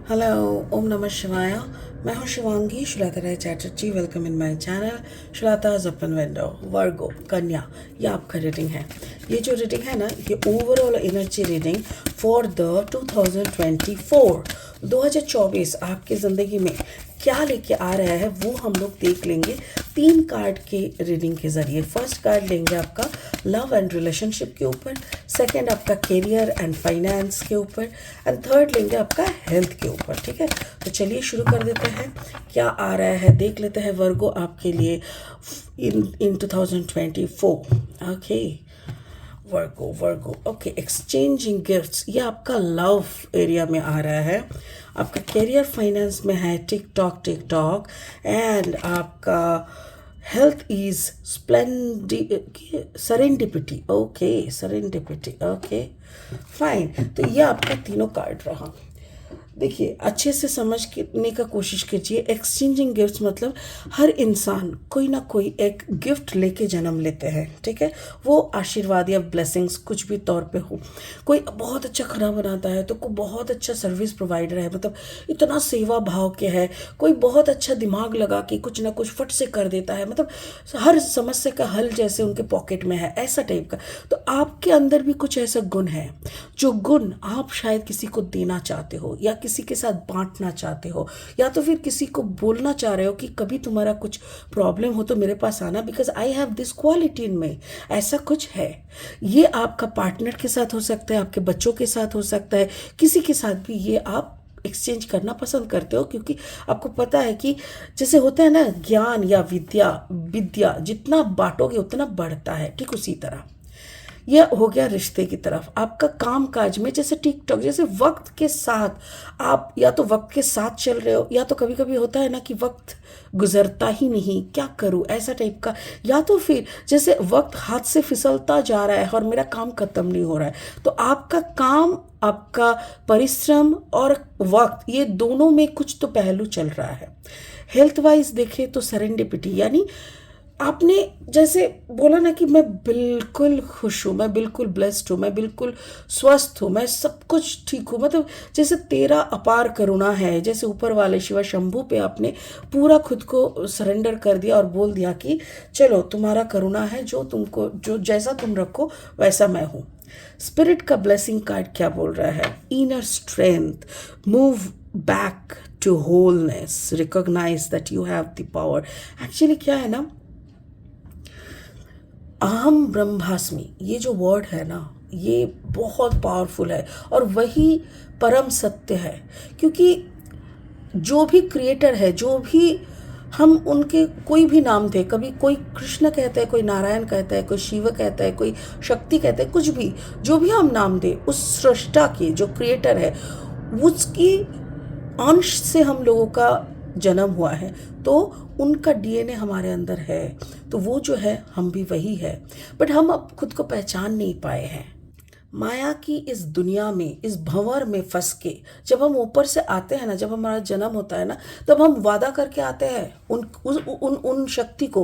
Hello, ओम नमः शिवाय। मैं हूँ Shivangi Sreelata Rai Chatterjee. Welcome in my channel Sreelata's open window. Virgo कन्या, ये आपका रीडिंग है। ये जो रीडिंग है ना, ये overall energy reading for the 2024 आपकी ज़िंदगी में क्या लेके आ रहा है वो हम लोग देख लेंगे 3 कार्ड के रीडिंग के ज़रिए। फर्स्ट कार्ड लेंगे आपका लव एंड रिलेशनशिप के ऊपर, सेकंड आपका करियर एंड फाइनेंस के ऊपर, एंड थर्ड लेंगे आपका हेल्थ के ऊपर। ठीक है, तो चलिए शुरू कर देते हैं। क्या आ रहा है देख लेते हैं वर्गो आपके लिए इन 2024। ओके वर्गो ओके। एक्सचेंजिंग गिफ्ट्स, ये आपका लव एरिया में आ रहा है। आपका करियर फाइनेंस में है टिक टॉक एंड आपका health is serendipity. Okay serendipity, okay fine. तो ये आपका तीनों कार्ड रहा। देखिए, अच्छे से समझने का कोशिश कीजिए। एक्सचेंजिंग गिफ्ट्स मतलब हर इंसान कोई ना कोई एक गिफ्ट लेके जन्म लेते हैं। ठीक है, वो आशीर्वाद या ब्लेसिंग्स कुछ भी तौर पे हो। कोई बहुत अच्छा खाना बनाता है तो कोई बहुत अच्छा सर्विस प्रोवाइडर है, मतलब इतना सेवा भाव के है। कोई बहुत अच्छा दिमाग लगा के कुछ ना कुछ फट से कर देता है, मतलब हर समस्या का हल जैसे उनके पॉकेट में है, ऐसा टाइप का। तो आपके अंदर भी कुछ ऐसा गुण है, जो गुण आप शायद किसी को देना चाहते हो या किसी के साथ बांटना चाहते हो, या तो फिर किसी को बोलना चाह रहे हो कि कभी तुम्हारा कुछ प्रॉब्लम हो तो मेरे पास आना, because I have this quality in में। ऐसा कुछ है। ये आपका पार्टनर के साथ हो सकता है, आपके बच्चों के साथ हो सकता है, किसी के साथ भी ये आप एक्सचेंज करना पसंद करते हो, क्योंकि आपको पता है कि जैसे होता है ना, ज्ञान या विद्या विद्या जितना बांटोगे उतना बढ़ता है। ठीक उसी तरह यह हो गया रिश्ते की तरफ। आपका काम काज में जैसे टिकटॉक, जैसे वक्त के साथ आप या तो वक्त के साथ चल रहे हो, या तो कभी कभी होता है ना कि वक्त गुजरता ही नहीं, क्या करूं ऐसा टाइप का। या तो फिर जैसे वक्त हाथ से फिसलता जा रहा है और मेरा काम खत्म नहीं हो रहा है। तो आपका काम, आपका परिश्रम और वक्त, ये दोनों में कुछ तो पहलू चल रहा है। हेल्थ वाइज देखें तो सरेंडिपिटी, यानी आपने जैसे बोला ना कि मैं बिल्कुल खुश हूँ, मैं बिल्कुल ब्लेस्ड हूँ, मैं बिल्कुल स्वस्थ हूँ, मैं सब कुछ ठीक हूँ, मतलब जैसे तेरा अपार करुणा है, जैसे ऊपर वाले शिवा शंभू पे आपने पूरा खुद को सरेंडर कर दिया और बोल दिया कि चलो तुम्हारा करुणा है, जो तुमको जो जैसा तुम रखो वैसा मैं हूँ। स्पिरिट का ब्लेसिंग कार्ड क्या बोल रहा है? Inner strength, move back to wholeness, recognise that you have the power. Actually क्या है ना, अहम ब्रह्मास्मि, ये जो वर्ड है ना, ये बहुत पावरफुल है और वही परम सत्य है। क्योंकि जो भी क्रिएटर है, जो भी हम उनके कोई भी नाम थे, कभी कोई कृष्ण कहता है, कोई नारायण कहता है, कोई शिव कहता है, कोई शक्ति कहता है, कुछ भी जो भी हम नाम दे, उस सृष्टा के जो क्रिएटर है उसकी अंश से हम लोगों का जन्म हुआ है। तो उनका डीएनए हमारे अंदर है, तो वो जो है हम भी वही है, बट हम अब खुद को पहचान नहीं पाए हैं। माया की इस दुनिया में, इस भंवर में फंस के जब हम ऊपर से आते हैं ना, जब हमारा जन्म होता है ना, तब हम वादा करके आते हैं उन शक्ति को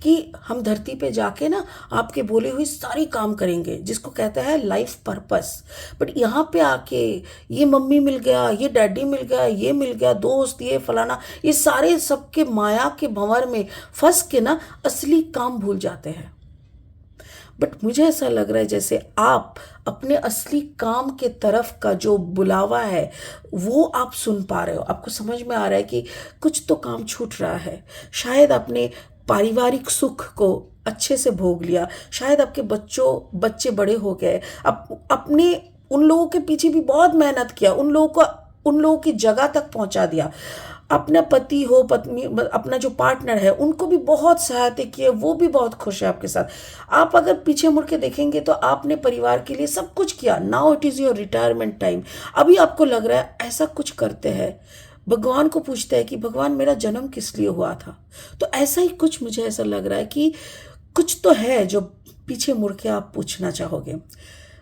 कि हम धरती पे जाके ना आपके बोले हुए सारी काम करेंगे, जिसको कहते हैं लाइफ पर्पस। बट यहाँ पे आके ये मम्मी मिल गया, ये डैडी मिल गया, ये मिल गया, दोस्त, ये फलाना, ये सारे सबके माया के भंवर में फंस के ना असली काम भूल जाते हैं। बट मुझे ऐसा लग रहा है जैसे आप अपने असली काम के तरफ का जो बुलावा है वो आप सुन पा रहे हो। आपको समझ में आ रहा है कि कुछ तो काम छूट रहा है। शायद आपने पारिवारिक सुख को अच्छे से भोग लिया, शायद आपके बच्चे बड़े हो गए, अपने उन लोगों के पीछे भी बहुत मेहनत किया, उन लोगों की जगह तक पहुंचा दिया। अपना पति हो, पत्नी, अपना जो पार्टनर है, उनको भी बहुत सहायता की है, वो भी बहुत खुश है आपके साथ। आप अगर पीछे मुड़ के देखेंगे तो आपने परिवार के लिए सब कुछ किया। Now it is your retirement time. अभी आपको लग रहा है ऐसा कुछ करते हैं, भगवान को पूछते हैं कि भगवान मेरा जन्म किस लिए हुआ था। तो ऐसा ही कुछ मुझे ऐसा लग रहा है कि कुछ तो है जो पीछे मुड़ के आप पूछना चाहोगे।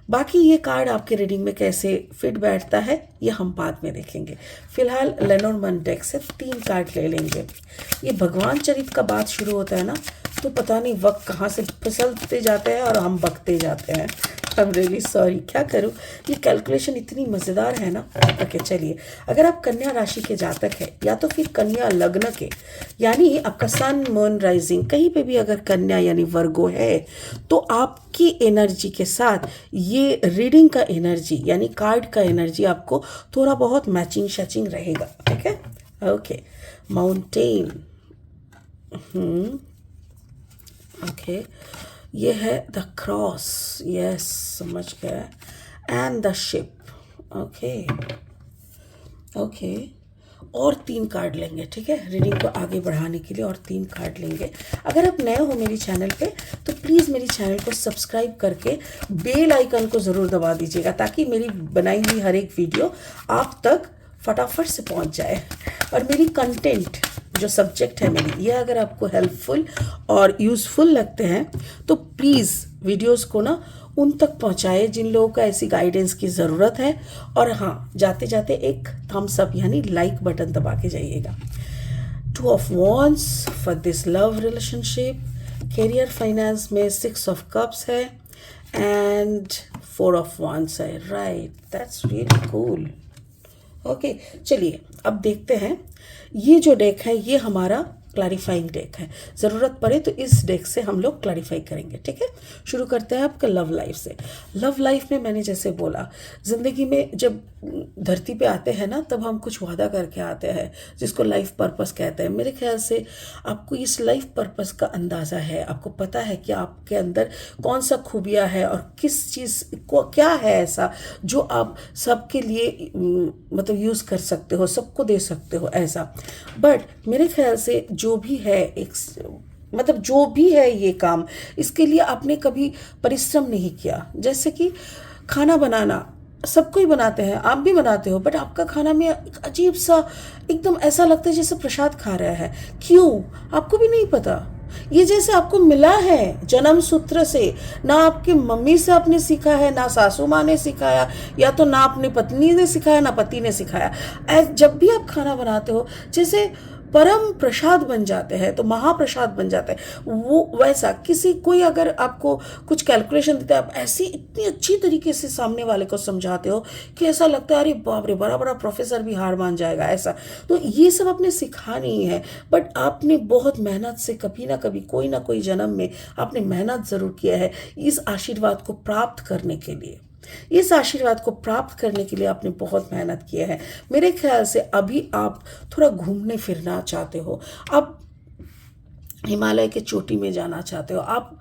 बाकी ये कार्ड आपके रीडिंग में कैसे फिट बैठता है ये हम बाद में देखेंगे। फिलहाल लेनोर्मैन डेक से 3 कार्ड ले लेंगे। ये भगवान चरित का बात शुरू होता है ना, तो पता नहीं वक्त कहाँ से फिसलते जाते हैं और हम बकते जाते हैं। आई एम रियली सॉरी, क्या करूँ, ये कैलकुलेशन इतनी मज़ेदार है ना। ओके चलिए, अगर आप कन्या राशि के जातक है या तो फिर कन्या लग्न के, यानी आपका सन मून राइजिंग कहीं पे भी अगर कन्या यानी वर्गो है, तो आपकी एनर्जी के साथ ये रीडिंग का एनर्जी यानी कार्ड का एनर्जी आपको थोड़ा बहुत मैचिंग शैचिंग रहेगा। ठीक है, ओके। माउंटेन, ओके, ये है द क्रॉस, यस समझ गया, and the ship, okay okay. और 3 कार्ड लेंगे, ठीक है, रीडिंग को आगे बढ़ाने के लिए और 3 कार्ड लेंगे। अगर आप नए हो मेरी चैनल पे तो प्लीज़ मेरी चैनल को सब्सक्राइब करके बेल आइकन को ज़रूर दबा दीजिएगा, ताकि मेरी बनाई हुई हर एक वीडियो आप तक फटाफट से पहुंच जाए। और मेरी कंटेंट जो सब्जेक्ट है मेरी, ये अगर आपको हेल्पफुल और यूज़फुल लगते हैं तो प्लीज़ वीडियोस को ना उन तक पहुंचाए जिन लोगों को ऐसी गाइडेंस की ज़रूरत है। और हाँ, जाते जाते एक थम्स अप यानी लाइक बटन दबा के जाइएगा। 2 of wands for this love relationship, career finance में 6 ऑफ कप्स है एंड 4 ऑफ वॉन्ड्स है। Right, that's really cool. Okay चलिए, अब देखते हैं। ये जो डेक है ये हमारा क्लैरिफाइंग डेक है, ज़रूरत पड़े तो इस डेक से हम लोग क्लैरिफाई करेंगे। ठीक है, शुरू करते हैं आपका लव लाइफ से। लव लाइफ में मैंने जैसे बोला, ज़िंदगी में जब धरती पे आते हैं ना, तब हम कुछ वादा करके आते हैं जिसको लाइफ पर्पस कहते हैं। मेरे ख्याल से आपको इस लाइफ पर्पस का अंदाज़ा है, आपको पता है कि आपके अंदर कौन सा खूबियाँ है और किस चीज़ को क्या है ऐसा जो आप सबके लिए मतलब यूज़ कर सकते हो, सबको दे सकते हो ऐसा। बट मेरे ख्याल से जो भी है एक मतलब जो भी है ये काम, इसके लिए आपने कभी परिश्रम नहीं किया। जैसे कि खाना बनाना सबको ही बनाते हैं, आप भी बनाते हो, बट आपका खाना में एक अजीब सा एकदम ऐसा लगता है जैसे प्रसाद खा रहा है। क्यों, आपको भी नहीं पता। ये जैसे आपको मिला है जन्म सूत्र से, ना आपकी मम्मी से आपने सीखा है, ना सासू माँ ने सिखाया, या तो ना अपनी पत्नी ने सिखाया, ना पति ने सिखाया। जब भी आप खाना बनाते हो जैसे परम प्रसाद बन जाते हैं, तो महाप्रसाद बन जाता है वो। वैसा किसी कोई अगर आपको कुछ कैलकुलेशन देता है, आप ऐसी इतनी अच्छी तरीके से सामने वाले को समझाते हो कि ऐसा लगता है अरे बाप रे, बड़ा बड़ा प्रोफेसर भी हार मान जाएगा ऐसा। तो ये सब आपने सीखा नहीं है, बट आपने बहुत मेहनत से कभी ना कभी कोई ना कोई जन्म में आपने मेहनत ज़रूर किया है इस आशीर्वाद को प्राप्त करने के लिए। इस आशीर्वाद को प्राप्त करने के लिए आपने बहुत मेहनत की है। मेरे ख्याल से अभी आप थोड़ा घूमने फिरना चाहते हो, आप हिमालय के चोटी में जाना चाहते हो, आप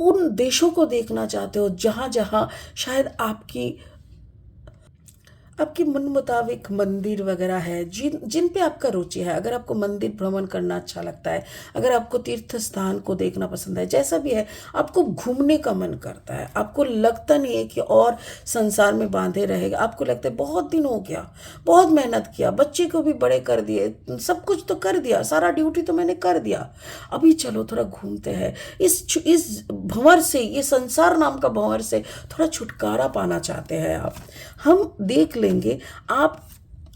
उन देशों को देखना चाहते हो जहाँ जहाँ शायद आपकी मन मुताबिक मंदिर वगैरह है, जिन पे आपका रुचि है। अगर आपको मंदिर भ्रमण करना अच्छा लगता है, अगर आपको तीर्थ स्थान को देखना पसंद है, जैसा भी है, आपको घूमने का मन करता है, आपको लगता नहीं है कि और संसार में बांधे रहेगा, आपको लगता है बहुत दिन हो गया, बहुत मेहनत किया, बच्चे को भी बड़े कर दिए, सब कुछ तो कर दिया, सारा ड्यूटी तो मैंने कर दिया, अभी चलो थोड़ा घूमते हैं, इस भंवर से, ये संसार नाम का भंवर से थोड़ा छुटकारा पाना चाहते हैं आप। हम देख लेंगे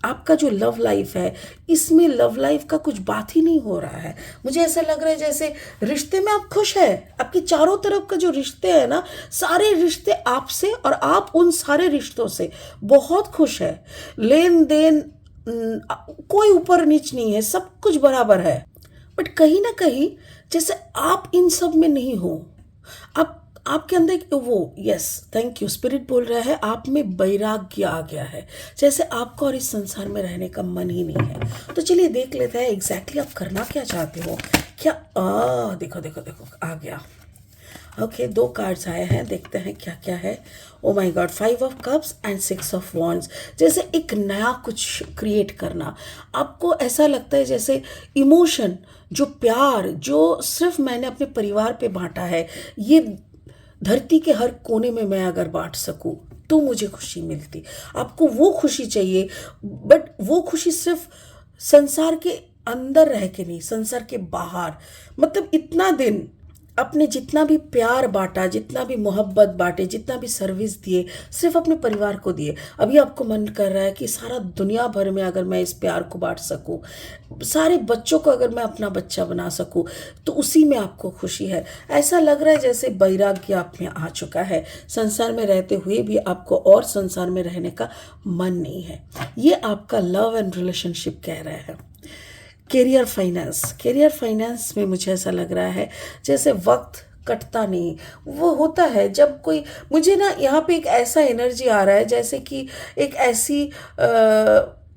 आपका जो लव लाइफ है, इसमें लव लाइफ का कुछ बात ही नहीं हो रहा है। मुझे ऐसा लग रहा है जैसे रिश्ते में आप खुश है, आपके चारों तरफ का जो रिश्ते है ना, सारे रिश्ते आपसे और आप उन सारे रिश्तों से बहुत खुश है। लेन देन कोई ऊपर नीच नहीं है, सब कुछ बराबर है। बट कहीं ना कहीं जैसे आप इन सब में नहीं हो, आपके अंदर वो, यस थैंक यू, स्पिरिट बोल रहा है आप में वैराग्य आ गया है, जैसे आपको और इस संसार में रहने का मन ही नहीं है। तो चलिए देख लेते हैं एग्जैक्टली आप करना क्या चाहते हो। क्या देखो देखो देखो आ गया। ओके, 2 कार्ड्स आए हैं, देखते हैं क्या क्या है। Oh my God, 5 of cups and 6 of wands. जैसे एक नया कुछ क्रिएट करना, आपको ऐसा लगता है जैसे इमोशन, जो प्यार जो सिर्फ मैंने अपने परिवार पे बांटा है, ये धरती के हर कोने में मैं अगर बांट सकूं तो मुझे खुशी मिलती। आपको वो खुशी चाहिए, बट वो खुशी सिर्फ संसार के अंदर रह के नहीं, संसार के बाहर। मतलब इतना दिन अपने जितना भी प्यार बांटा, जितना भी मोहब्बत बांटे, जितना भी सर्विस दिए, सिर्फ अपने परिवार को दिए। अभी आपको मन कर रहा है कि सारा दुनिया भर में अगर मैं इस प्यार को बांट सकूं, सारे बच्चों को अगर मैं अपना बच्चा बना सकूं, तो उसी में आपको खुशी है। ऐसा लग रहा है जैसे वैराग्य आप में आ चुका है, संसार में रहते हुए भी आपको और संसार में रहने का मन नहीं है। ये आपका लव एंड रिलेशनशिप कह रहा है। करियर फाइनेंस में मुझे ऐसा लग रहा है जैसे वक्त कटता नहीं। वो होता है जब कोई, मुझे ना यहाँ पे एक ऐसा एनर्जी आ रहा है जैसे कि एक ऐसी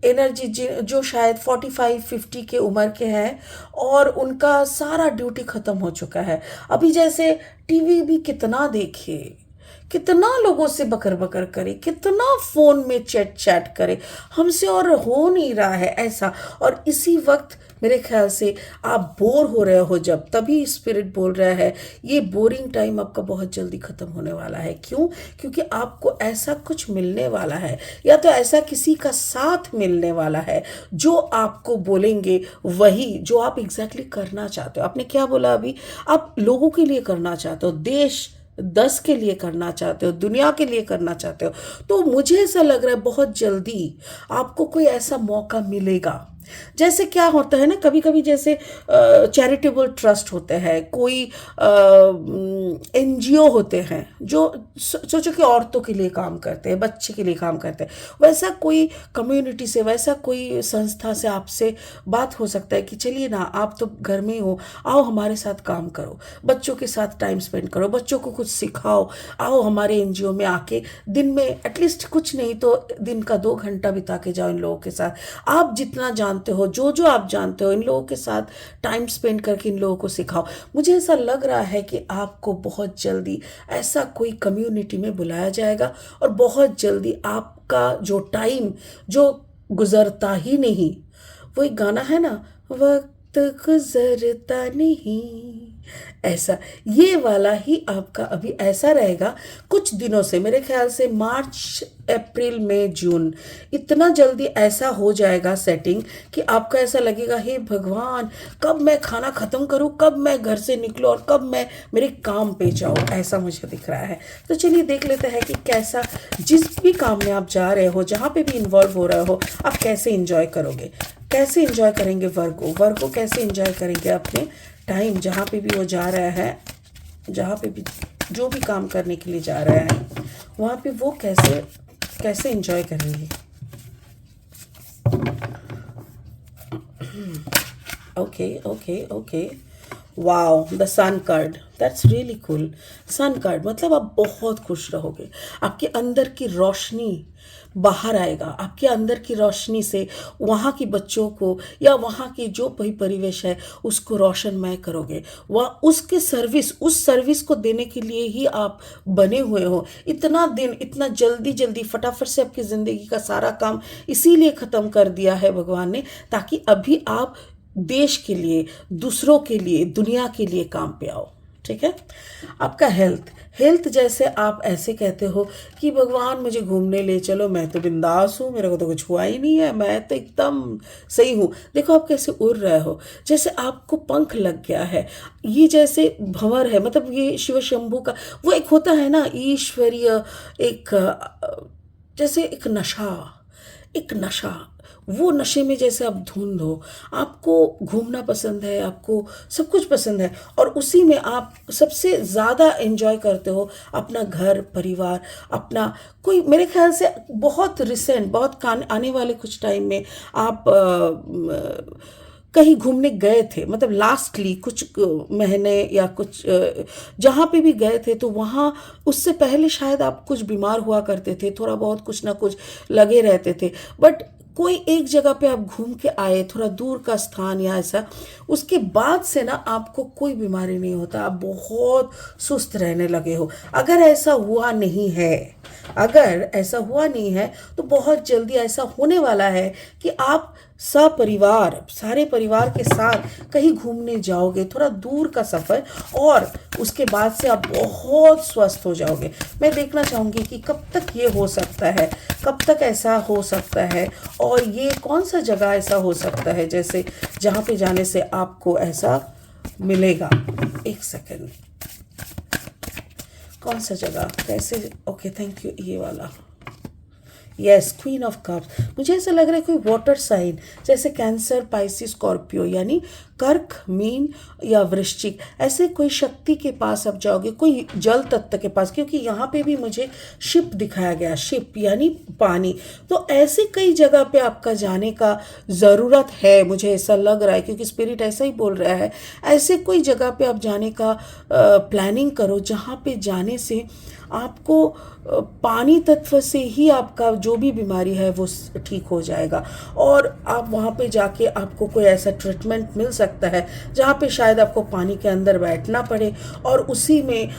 एनर्जी जो शायद 45-50 के उम्र के हैं और उनका सारा ड्यूटी ख़त्म हो चुका है। अभी जैसे टीवी भी कितना देखे, कितना लोगों से बकर बकर करे, कितना फोन में चैट करे, हमसे और हो नहीं रहा है ऐसा। और इसी वक्त मेरे ख्याल से आप बोर हो रहे हो, जब तभी स्पिरिट बोल रहा है ये बोरिंग टाइम आपका बहुत जल्दी ख़त्म होने वाला है। क्यों? क्योंकि आपको ऐसा कुछ मिलने वाला है, या तो ऐसा किसी का साथ मिलने वाला है जो आपको बोलेंगे वही जो आप एग्जैक्टली करना चाहते हो। आपने क्या बोला अभी? आप लोगों के लिए करना चाहते हो, देश 10 के लिए करना चाहते हो, दुनिया के लिए करना चाहते हो। तो मुझे ऐसा लग रहा है बहुत जल्दी आपको कोई ऐसा मौका मिलेगा। जैसे क्या होता है ना, कभी कभी जैसे चैरिटेबल ट्रस्ट होते हैं, कोई एनजीओ होते हैं जो सोचो कि औरतों के लिए काम करते हैं, बच्चे के लिए काम करते हैं, वैसा कोई कम्युनिटी से, वैसा कोई संस्था से आपसे बात हो सकता है कि चलिए ना, आप तो घर में ही हो, आओ हमारे साथ काम करो, बच्चों के साथ टाइम स्पेंड करो, बच्चों को कुछ सिखाओ, आओ हमारे एनजीओ में आके दिन में एटलीस्ट कुछ नहीं तो दिन का 2 घंटा बिता के जाओ इन लोगों के साथ। आप जितना जानते हो, जो आप जानते हो, इन लोगों के साथ टाइम स्पेंड करके इन लोगों को सिखाओ। मुझे ऐसा लग रहा है कि आपको बहुत जल्दी ऐसा कोई कम्युनिटी में बुलाया जाएगा और बहुत जल्दी आपका जो टाइम जो गुजरता ही नहीं, वो एक गाना है ना, वक्त गुजरता नहीं, ऐसा ये वाला ही आपका अभी ऐसा रहेगा कुछ दिनों से। मेरे ख्याल से मार्च, अप्रैल, मई, जून, इतना जल्दी ऐसा हो जाएगा सेटिंग कि आपको ऐसा लगेगा हे भगवान, कब मैं खाना ख़त्म करूं, कब मैं घर से निकलूं और कब मैं मेरे काम पे जाऊं, ऐसा मुझे दिख रहा है। तो चलिए देख लेते हैं कि कैसा, जिस भी काम में आप जा रहे हो, जहाँ पे भी इन्वॉल्व हो रहे हो, आप कैसे इंजॉय करोगे, कैसे इंजॉय करेंगे वर्क को कैसे इंजॉय करेंगे अपने टाइम, जहाँ पे भी वो जा रहा है, जहाँ पे भी जो भी काम करने के लिए जा रहा है, वहाँ पे वो कैसे एंजॉय करेंगे। Okay wow, the sun card, that's really cool. Sun card मतलब आप बहुत खुश रहोगे, आपके अंदर की रोशनी बाहर आएगा, आपके अंदर की रोशनी से वहाँ की बच्चों को या वहाँ की जो भी परिवेश है उसको रोशनमय करोगे। वह उसके उस सर्विस को देने के लिए ही आप बने हुए हो। इतना दिन, इतना जल्दी फटाफट से आपकी ज़िंदगी का सारा काम इसीलिए ख़त्म कर दिया है भगवान ने, ताकि अभी आप देश के लिए, दूसरों के लिए, दुनिया के लिए काम पे आओ। ठीक है। आपका हेल्थ जैसे आप ऐसे कहते हो कि भगवान मुझे घूमने ले चलो, मैं तो बिंदास हूँ, मेरे को तो कुछ हुआ ही नहीं है, मैं तो एकदम सही हूँ। देखो आप कैसे उड़ रहे हो, जैसे आपको पंख लग गया है। ये जैसे भंवर है, मतलब ये शिव शंभू का वो एक होता है ना ईश्वरीय, एक जैसे एक नशा, वो नशे में जैसे आप धुंध हो, आपको घूमना पसंद है, आपको सब कुछ पसंद है, और उसी में आप सबसे ज़्यादा एंजॉय करते हो अपना घर परिवार, अपना कोई, मेरे ख्याल से बहुत रिसेंट, बहुत आने वाले कुछ टाइम में आप कहीं घूमने गए थे, मतलब लास्टली कुछ महीने या कुछ जहाँ पे भी गए थे, तो वहाँ उससे पहले शायद आप कुछ बीमार हुआ करते थे, थोड़ा बहुत कुछ ना कुछ लगे रहते थे, बट कोई एक जगह पे आप घूम के आए, थोड़ा दूर का स्थान या ऐसा, उसके बाद से ना आपको कोई बीमारी नहीं होता, आप बहुत सुस्त रहने लगे हो। अगर ऐसा हुआ नहीं है तो बहुत जल्दी ऐसा होने वाला है कि आप सपरिवार, सारे परिवार के साथ कहीं घूमने जाओगे, थोड़ा दूर का सफ़र, और उसके बाद से आप बहुत स्वस्थ हो जाओगे। मैं देखना चाहूँगी कि कब तक ये हो सकता है, कब तक ऐसा हो सकता है, और ये कौन सा जगह ऐसा हो सकता है जैसे जहाँ पे जाने से आपको ऐसा मिलेगा। एक सेकंड, कौन सा जगह कैसे, ओके थैंक यू, ये वाला, यस क्वीन ऑफ कप्स। मुझे ऐसा लग रहा है कोई वाटर साइन, जैसे कैंसर, पाइसिस, स्कॉर्पियो, यानी कर्क, मीन या वृश्चिक, ऐसे कोई शक्ति के पास आप जाओगे, कोई जल तत्व के पास, क्योंकि यहाँ पे भी मुझे शिप दिखाया गया, शिप यानी पानी। तो ऐसे कई जगह पे आपका जाने का ज़रूरत है, मुझे ऐसा लग रहा है, क्योंकि स्पिरिट ऐसा ही बोल रहा है। ऐसे कोई जगह पे आप जाने का प्लानिंग करो जहाँ पे जाने से आपको पानी तत्व से ही आपका जो भी बीमारी है वो ठीक हो जाएगा, और आप वहाँ पे जाके आपको कोई ऐसा ट्रीटमेंट मिल सकता है जहाँ पे शायद आपको पानी के अंदर बैठना पड़े और उसी में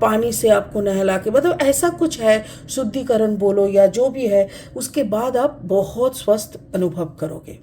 पानी से आपको नहला के, मतलब ऐसा कुछ है, शुद्धिकरण बोलो या जो भी है, उसके बाद आप बहुत स्वस्थ अनुभव करोगे।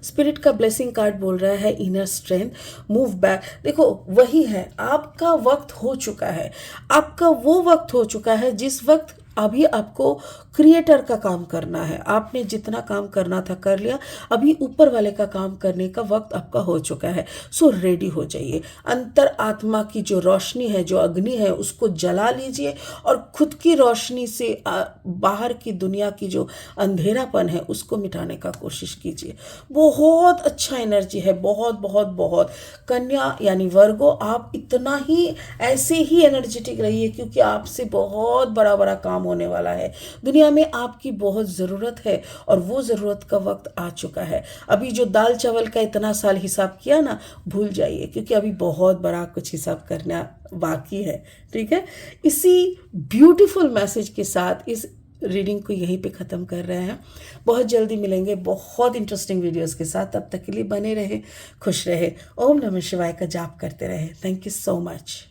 स्पिरिट का ब्लेसिंग कार्ड बोल रहा है इनर स्ट्रेंथ, मूव बैक। देखो वही है, आपका वक्त हो चुका है, आपका वो वक्त हो चुका है जिस वक्त अभी आपको क्रिएटर का काम करना है। आपने जितना काम करना था कर लिया, अभी ऊपर वाले का काम करने का वक्त आपका हो चुका है। सो रेडी हो जाइए, अंतर आत्मा की जो रोशनी है, जो अग्नि है, उसको जला लीजिए और खुद की रोशनी से बाहर की दुनिया की जो अंधेरापन है उसको मिटाने का कोशिश कीजिए। बहुत अच्छा एनर्जी है, बहुत बहुत बहुत। कन्या यानी वर्गो, आप इतना ही ऐसे ही एनर्जेटिक रहिए, क्योंकि आपसे बहुत बड़ा बड़ा काम होने वाला है। दुनिया में आपकी बहुत ज़रूरत है और वो ज़रूरत का वक्त आ चुका है। अभी जो दाल चावल का इतना साल हिसाब किया ना, भूल जाइए, क्योंकि अभी बहुत बड़ा कुछ हिसाब करना बाकी है। ठीक है, इसी ब्यूटीफुल मैसेज के साथ इस रीडिंग को यहीं पे ख़त्म कर रहे हैं। बहुत जल्दी मिलेंगे बहुत इंटरेस्टिंग वीडियोस के साथ। तब तक के लिए बने रहे, खुश रहे, ओम नमः शिवाय का जाप करते रहे। Thank you so much.